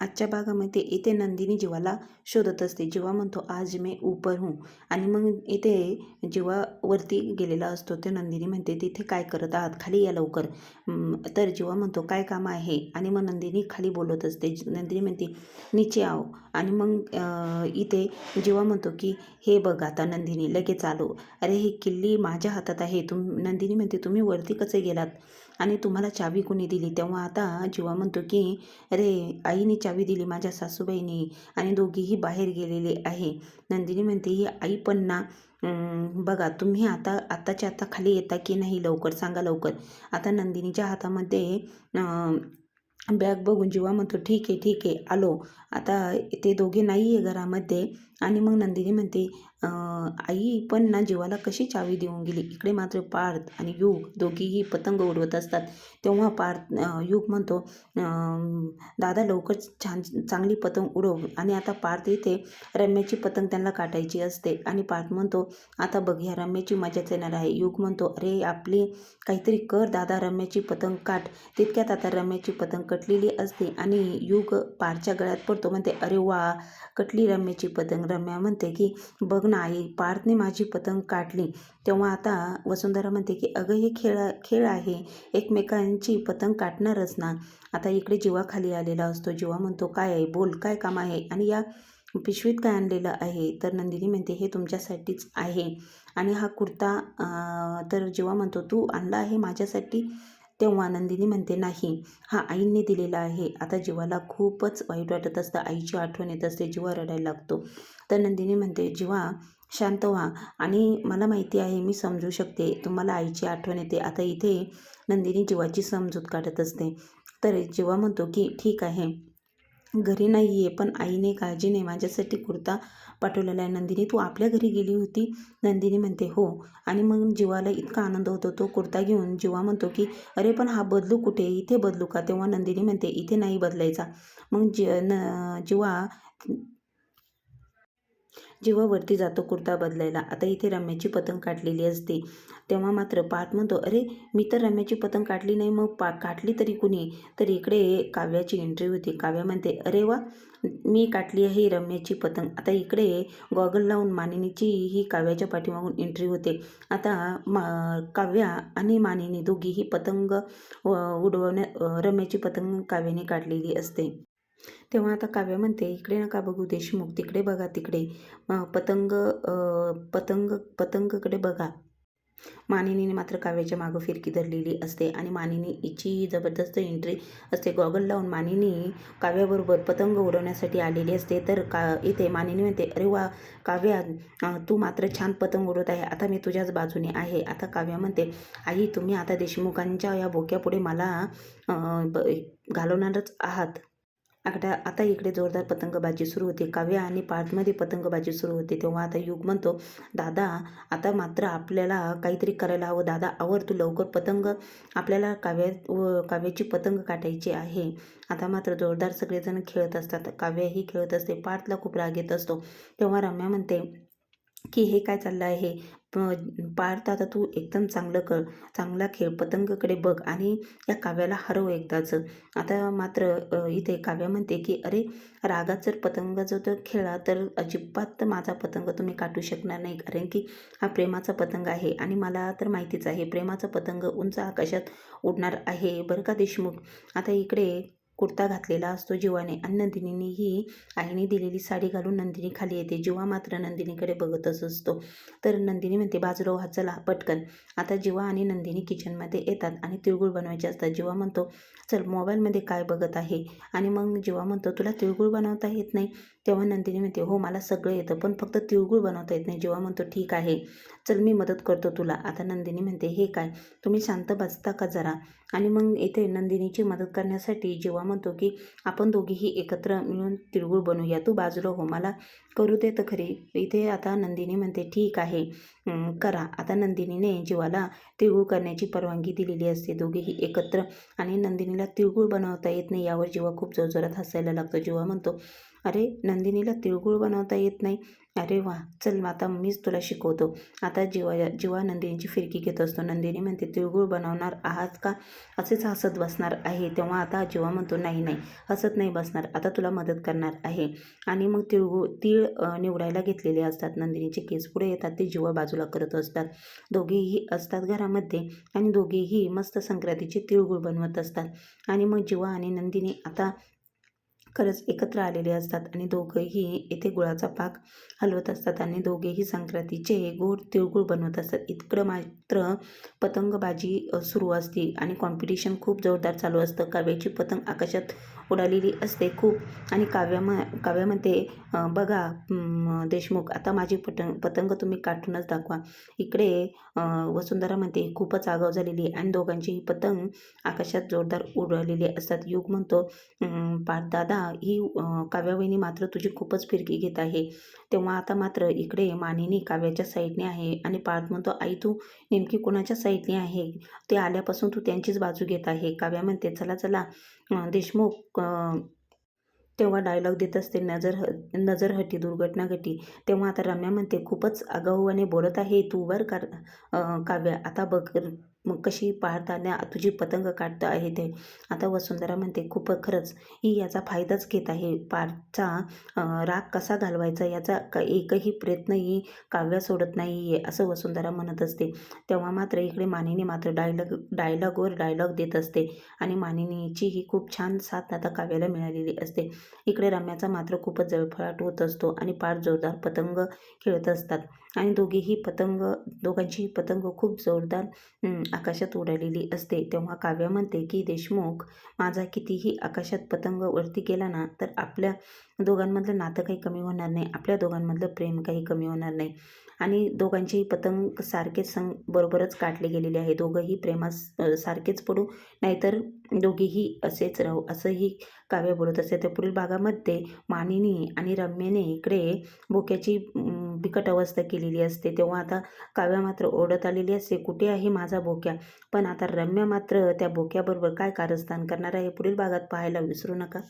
आजच्या भागामध्ये इथे नंदिनी जीवाला शोधत असते. जीवा म्हणतो आज मैं ऊपर हूँ आणि मग इथे जीवा वरती गेलेला असतो. ते नंदिनी म्हणते तिथे काय करत आहात, खाली या लवकर. तर जीवा म्हणतो काय काम आहे आणि मग नंदिनी खाली बोलत असते. नंदिनी म्हणते नीचे आओ आणि मग इथे जीवा म्हणतो की हे बघ आता नंदिनी लगेच आलो. अरे ही किल्ली माझ्या हातात आहे. नंदिनी म्हणते तुम्ही वरती कसे गेलात आणि तुम्हाला चावी कोणी दिली. तेव्हा आता जीवा म्हणतो की अरे आईने चावी दिली, माझ्या सासूबाईने, आणि दोघीही बाहेर गेलेले आहे. नंदिनी म्हणते ही आई पण ना बघा तुम्ही आताच्या आता खाली येता की नाही, लवकर सांगा लवकर. आता नंदिनीच्या हातामध्ये बॅग बघून जीवा म्हणतो ठीक आहे आलो. आता ते दोघे नाही आहे घरामध्ये आणि मग नंदिनी म्हणते आई पण ना जीवाला कशी चावी देऊन गेली. इकडे मात्र पार्थ आणि युग दोघीही पतंग उडवत असतात. तेव्हा युग म्हणतो दादा लवकर चांगली पतंग उडव. आणि आता पार्थ इथे रम्याची पतंग त्यांना काटायची असते आणि पार्थ म्हणतो आता बघ ह्या रम्याची मजाच येणार आहे. युग म्हणतो अरे आपली काहीतरी कर दादा, रम्याची पतंग काट. तितक्यात आता रम्याची पतंग कटलेली असते आणि युग पार्थच्या गळ्यात पडतो. म्हणते अरे वा कटली रम्याची पतंग. रम्या म्हणते की बघ ना आई, पार्थने माझी पतंग काटली. तेव्हा आता वसुंधरा म्हणते की अगं हे खेळ आहे, एकमेकांची पतंग काटणारच ना. आता इकडे जीवा खाली आलेला असतो. जीवा म्हणतो काय आहे, बोल काय काम आहे आणि या पिशवीत काय आणलेलं आहे. तर नंदिनी म्हणते हे तुमच्यासाठीच आहे आणि हा कुर्ता तर जीवा म्हणतो तू आणला आहे माझ्यासाठी. तेव्हा नंदिनी म्हणते नाही, हा आईंनी दिलेला आहे. आता जीवाला खूपच वाईट वाटत असतं, आईची आठवण येत असते. जीवा रडायला लागतो. तर नंदिनी म्हणते जीवा शांत व्हा आणि मला माहिती आहे मी समजू शकते, तुम्हाला आईची आठवण येते. आता इथे नंदिनी जीवाची समजूत काढत असते. तर जीवा म्हणतो की ठीक आहे घरी नाही आहे पण आईने काळजीने माझ्यासाठी कुर्ता पाठवलेला आहे. नंदिनी तू आपल्या घरी गेली होती. नंदिनी म्हणते हो. आणि मग जीवाला इतका आनंद होतो. तो कुर्ता घेऊन जीवा म्हणतो की अरे पण हा बदलू कुठे, इथे बदलू का. तेव्हा नंदिनी म्हणते इथे नाही बदलायचा. मग जीवा वरती जातो कुर्ता बदलायला. आता इथे रम्याची पतंग काढलेली असते. तेव्हा मात्र पार्थ म्हणतो अरे मी तर रम्याची पतंग काढली नाही, मग काढली तरी कुणी. तर इकडे काव्याची एंट्री होती. काव्या म्हणते अरे वा मी काढली आहे रम्याची पतंग. आता इकडे गॉगल लावून मानिनीची ही काव्याच्या पाठीमागून एंट्री होते. आता काव्या आणि मानिनी दोघीही पतंग रम्याची पतंग काव्याने काढलेली असते. तेव्हा आता काव्या म्हणते इकडे नका बघू देशमुख, तिकडे बघा तिकडे पतंग पतंगकडे बघा. मानिनीने मात्र काव्याच्या मागं फिरकी धरलेली असते आणि मानिनीची जबरदस्त एंट्री असते. गॉगल लावून मानिनी काव्याबरोबर पतंग उडवण्यासाठी आलेली असते. तर इथे मानिनी म्हणते अरे वा काव्या तू मात्र छान पतंग उडवत आहे, आता मी तुझ्याच बाजूने आहे. आता काव्या म्हणते आई तुम्ही आता देशमुखांच्या या बोक्यापुढे मला घालवणारच आहात. आता इकडे जोरदार पतंगबाजी सुरू होते. काव्या आणि पार्थमध्ये पतंगबाजी सुरू होते. तेव्हा आता युग म्हणतो दादा आता मात्र आपल्याला काहीतरी करायला हवं. दादा आवर तू लवकर, पतंग आपल्याला काव्याची पतंग काटायची आहे. आता मात्र जोरदार सगळेजण खेळत असतात. काव्याही खेळत असते. पार्थला खूप राग येत असतो. तेव्हा रम्या म्हणते की हे काय चाललं आहे. पार्थ आता तू एकदम चांगला खेळ, पतंगकडे बघ आणि या काव्याला हरव एकदाच. आता मात्र इथे काव्या म्हणते की अरे रागात जर पतंग जो तर खेळा तर अजिबात माझा पतंग तुम्ही काटू शकणार नाही, कारण की हा प्रेमाचा पतंग आहे आणि मला तर माहितीच आहे प्रेमाचा पतंग उंच आकाशात उडणार आहे बरं का देशमुख. आता इकडे कुर्ता घातलेला असतो जीवाने आणि नंदिनीही आईने दिलेली साडी घालून नंदिनी खाली येते. जीवा मात्र नंदिनीकडे बघतच असतो. तर नंदिनी म्हणते बाजूला व्हा चला पटकन. आता जीवा आणि नंदिनी किचनमध्ये येतात आणि तिळगुळ बनवायचे असतात. जीवा म्हणतो चल मोबाईलमध्ये काय बघत आहे आणि मग जीवा म्हणतो तुला तिळगुळ बनवता येत नाही. तेव्हा नंदिनी म्हणते हो मला सगळं येतं पण फक्त तिळगुळ बनवता येत नाही. जीवा म्हणतो ठीक आहे चल मी मदत करतो तुला. आता नंदिनी म्हणते हे काय, तुम्ही शांत बसता का जरा. आणि मग इथे नंदिनीची मदत करण्यासाठी जीवा म्हणतो की आपण दोघीही एकत्र मिळून तिळगुळ बनवूया, तू बाजूला हो मला करू दे तर खरी. इथे आता नंदिनी म्हणते ठीक आहे करा. आता नंदिनीने जीवाला तिळगुळ करण्याची परवानगी दिलेली असते. दोघेही एकत्र आणि नंदिनीला तिळगुळ बनवता येत नाही यावर जीवा खूप जोरजोरात हसायला लागतो. जीवा म्हणतो अरे नंदिनीला तिळगुळ बनवता येत नाही अरे वाह! चल मग आता मीच तुला शिकवतो. आता जेव्हा नंदिनीची फिरकी घेत असतो, नंदिनी म्हणते, "तिळगुळ बनवणार आहात का?" असेच हसत बसणार आहे. तेव्हा आता जेव्हा म्हणतो, "नाही, नाही, हसत नाही बसणार. आता तुला मदत करणार आहे." आणि मग तीळ निवडायला घेतलेले असतात. नंदिनीचे केस पुढे येतात. ते जेव्हा बाजूला करत असतात. दोघेही असतात घरामध्ये आणि दोघेही मस्त संक्रांतीचे तिळगुळ बनवत असतात. आणि मग जेव्हा आणि नंदिनी आता खरंच एकत्र आलेले असतात आणि दोघंही येथे गुळाचा पाक हलवत असतात आणि दोघेही संक्रांतीचे गोड तिळगुळ बनवत असतात. इकडं मात्र पतंगबाजी सुरू असते आणि कॉम्पिटिशन खूप जोरदार चालू असतं. काव्याची पतंग आकाशात उडालेली असते खूप आणि काव्यामध्ये बघा देशमुख, आता माझी पतंग तुम्ही काढूनच दाखवा. इकडे वसुंधरा म्हणते, खूपच आगाऊ झालेली आहे आणि दोघांचीही पतंग आकाशात जोरदार उडवलेली असतात. युग म्हणतो, दादा, ही काव्यावहिनी मात्र तुझी खूपच फिरकी घेत आहे. तेव्हा आता मात्र इकडे मानिनी काव्याच्या साईडने आहे आणि पार्थ म्हणतो, आई तू नेमकी कोणाच्या साईडने आहे? ते आल्यापासून तू त्यांचीच बाजू घेत आहे. काव्या म्हणते, चला चला देशमुख, तेव्हा डायलॉग देत असते, नजर हटी दुर्घटना घटी. तेव्हा आता रम्या म्हणते, खूपच आगाऊपणे बोलत आहे तू बरं का काव्या. आता बघ मग कशी पाहताना तुझी पतंग काढतं आहे ते. आता वसुंधरा म्हणते, खूप खरंच ही याचा फायदाच घेत आहे. पार्थचा राग कसा घालवायचा याचा एकही प्रयत्न ही काव्या सोडत नाही आहे, असं वसुंधरा म्हणत असते. तेव्हा मात्र इकडे मानिनी मात्र डायलॉगवर डायलॉग देत असते आणि मानिनीची ही खूप छान साथ आता काव्याला मिळालेली असते. इकडे रम्याचा मात्र खूपच जळफळाट होत असतो आणि पार जोरदार पतंग खेळत असतात आणि दोघांचीही पतंग खूप जोरदार आकाशात उडालेली असते. तेव्हा काव्य म्हणते की देशमुख, माझा कितीही आकाशात पतंग वरती गेला ना तर आपल्या दोघांमधलं नातं काही कमी होणार नाही, आपल्या दोघांमधलं प्रेम काही कमी होणार नाही. आणि दोघांचेही पतंग सारखेच बरोबरच काढले गेलेले आहे. दोघंही प्रेमास सारखेच पडू, नाहीतर दोघेही असेच राहू, असंही काव्य बोलत असते. त्या पुढील भागामध्ये मानिनी आणि रम्याने इकडे बोक्याची बिकट अवस्था केलेली असते. तेव्हा आता काव्य मात्र ओरडत आलेली असते, कुठे आहे माझा बोक्या? पण आता रम्या मात्र त्या बोक्याबरोबर काय कारस्थान करणार आहे पुढील भागात पाहायला विसरू नका.